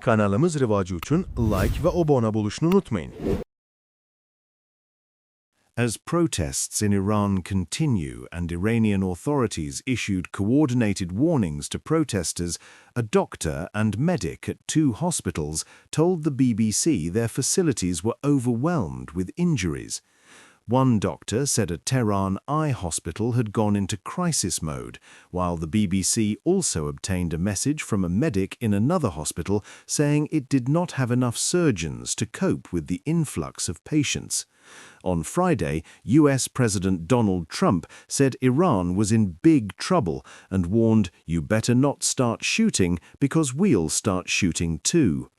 Kanalımız rivacı üçün like ve abone buluşunu unutmayın. As protests in Iran continue and Iranian authorities issued coordinated warnings to protesters, a doctor and medic at 2 hospitals told the BBC their facilities were overwhelmed with injuries. One doctor said a Tehran eye hospital had gone into crisis mode, while the BBC also obtained a message from a medic in another hospital saying it did not have enough surgeons to cope with the influx of patients. On Friday, US President Donald Trump said Iran was in big trouble and warned, "You better not start shooting because we'll start shooting too."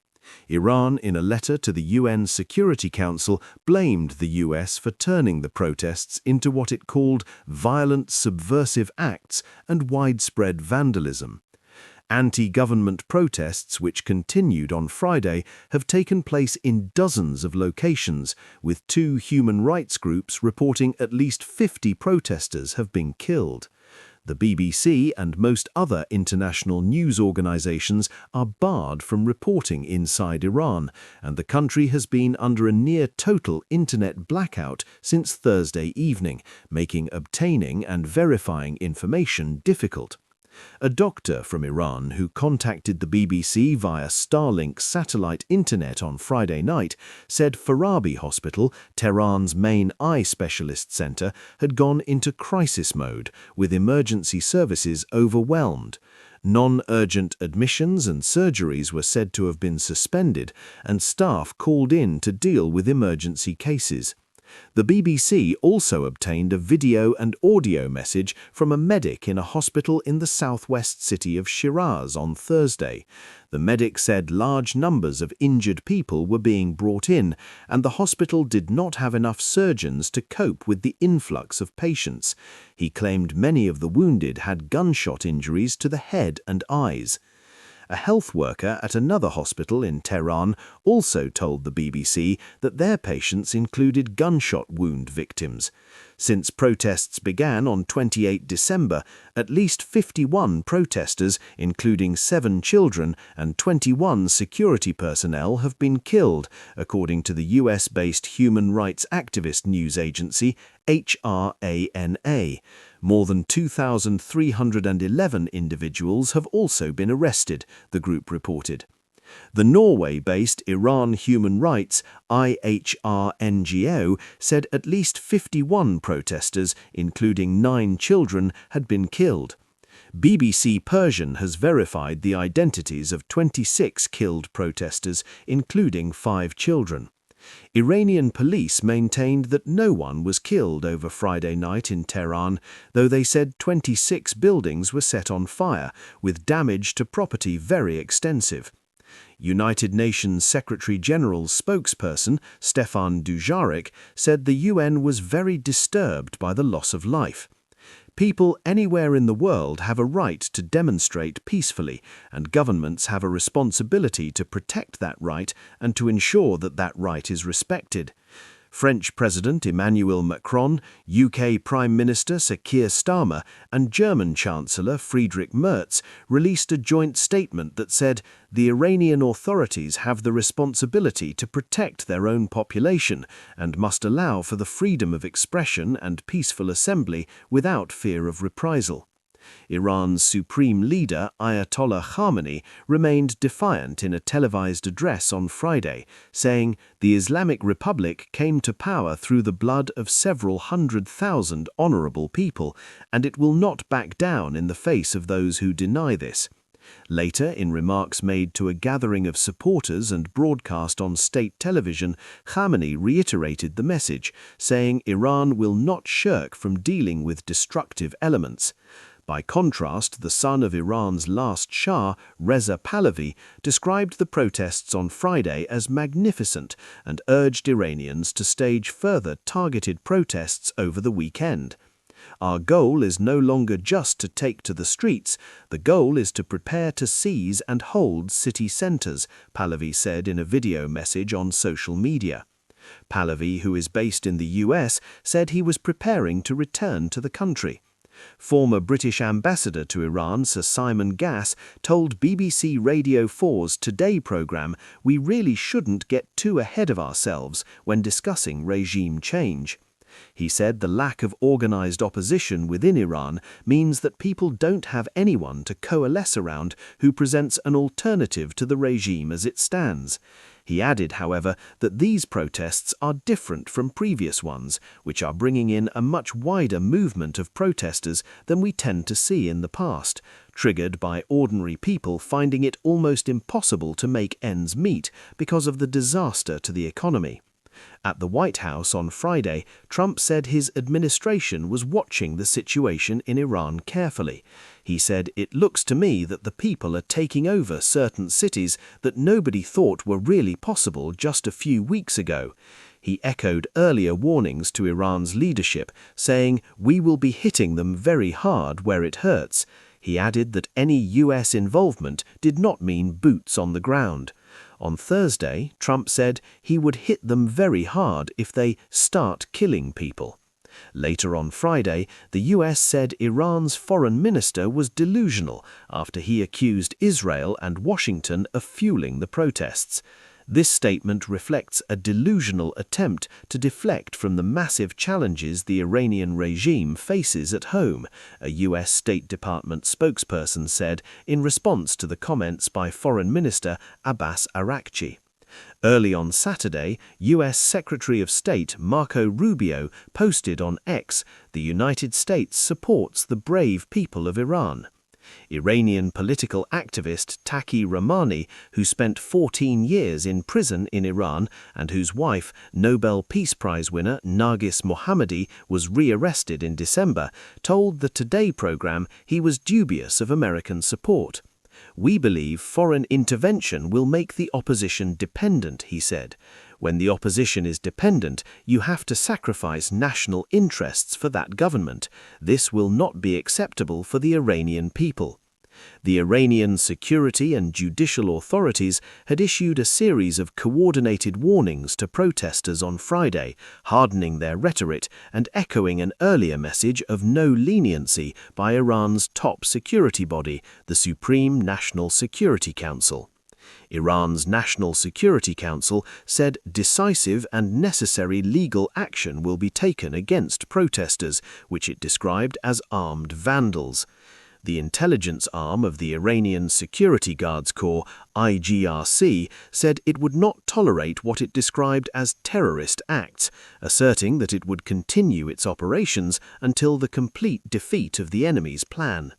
Iran, in a letter to the UN Security Council, blamed the US for turning the protests into what it called violent subversive acts and widespread vandalism. Anti-government protests, which continued on Friday, have taken place in dozens of locations, with 2 human rights groups reporting at least 50 protesters have been killed. The BBC and most other international news organizations are barred from reporting inside Iran, and the country has been under a near-total internet blackout since Thursday evening, making obtaining and verifying information difficult. A doctor from Iran who contacted the BBC via Starlink satellite internet on Friday night said Farabi Hospital, Tehran's main eye specialist center, had gone into crisis mode, with emergency services overwhelmed. Non-urgent admissions and surgeries were said to have been suspended, and staff called in to deal with emergency cases. The BBC also obtained a video and audio message from a medic in a hospital in the southwest city of Shiraz on Thursday. The medic said large numbers of injured people were being brought in, and the hospital did not have enough surgeons to cope with the influx of patients. He claimed many of the wounded had gunshot injuries to the head and eyes. A health worker at another hospital in Tehran also told the BBC that their patients included gunshot wound victims. Since protests began on 28 December, at least 51 protesters, including 7 children and 21 security personnel, have been killed, according to the US-based human rights activist news agency HRANA. More than 2,311 individuals have also been arrested, the group reported. The Norway-based Iran Human Rights IHR-NGO said at least 51 protesters, including 9 children, had been killed. BBC Persian has verified the identities of 26 killed protesters, including 5 children. Iranian police maintained that no one was killed over Friday night in Tehran, though they said 26 buildings were set on fire, with damage to property very extensive. United Nations Secretary-General's spokesperson, Stefan Dujarric, said the UN was very disturbed by the loss of life. People anywhere in the world have a right to demonstrate peacefully, and governments have a responsibility to protect that right and to ensure that that right is respected. French President Emmanuel Macron, UK Prime Minister Sir Keir Starmer, and German Chancellor Friedrich Merz released a joint statement that said the Iranian authorities have the responsibility to protect their own population and must allow for the freedom of expression and peaceful assembly without fear of reprisal. Iran's supreme leader, Ayatollah Khamenei, remained defiant in a televised address on Friday, saying the Islamic Republic came to power through the blood of several 100,000 honorable people, and it will not back down in the face of those who deny this. Later, in remarks made to a gathering of supporters and broadcast on state television, Khamenei reiterated the message, saying Iran will not shirk from dealing with destructive elements. By contrast, the son of Iran's last Shah, Reza Pahlavi, described the protests on Friday as magnificent and urged Iranians to stage further targeted protests over the weekend. Our goal is no longer just to take to the streets, the goal is to prepare to seize and hold city centers, Pahlavi said in a video message on social media. Pahlavi, who is based in the US, said he was preparing to return to the country. Former British ambassador to Iran, Sir Simon Gass, told BBC Radio 4's Today programme we really shouldn't get too ahead of ourselves when discussing regime change. He said the lack of organised opposition within Iran means that people don't have anyone to coalesce around who presents an alternative to the regime as it stands. He added, however, that these protests are different from previous ones, which are bringing in a much wider movement of protesters than we tend to see in the past, triggered by ordinary people finding it almost impossible to make ends meet because of the disaster to the economy. At the White House on Friday, Trump said his administration was watching the situation in Iran carefully. He said, "It looks to me that the people are taking over certain cities that nobody thought were really possible just a few weeks ago." He echoed earlier warnings to Iran's leadership, saying, "We will be hitting them very hard where it hurts." He added that any US involvement did not mean boots on the ground. On Thursday, Trump said he would hit them very hard if they start killing people. Later on Friday, the US said Iran's foreign minister was delusional after he accused Israel and Washington of fueling the protests. This statement reflects a delusional attempt to deflect from the massive challenges the Iranian regime faces at home, a US State Department spokesperson said in response to the comments by Foreign Minister Abbas Araghchi. Early on Saturday, US Secretary of State Marco Rubio posted on X, "The United States supports the brave people of Iran." Iranian political activist Taqi Rahmani, who spent 14 years in prison in Iran and whose wife, Nobel Peace Prize winner Nargis Mohammadi, was rearrested in December, told the Today programme he was dubious of American support. "We believe foreign intervention will make the opposition dependent," he said. "When the opposition is dependent, you have to sacrifice national interests for that government. This will not be acceptable for the Iranian people." The Iranian security and judicial authorities had issued a series of coordinated warnings to protesters on Friday, hardening their rhetoric and echoing an earlier message of no leniency by Iran's top security body, the Supreme National Security Council. Iran's National Security Council said decisive and necessary legal action will be taken against protesters, which it described as armed vandals. The intelligence arm of the Iranian Security Guards Corps, IGRC, said it would not tolerate what it described as terrorist acts, asserting that it would continue its operations until the complete defeat of the enemy's plan.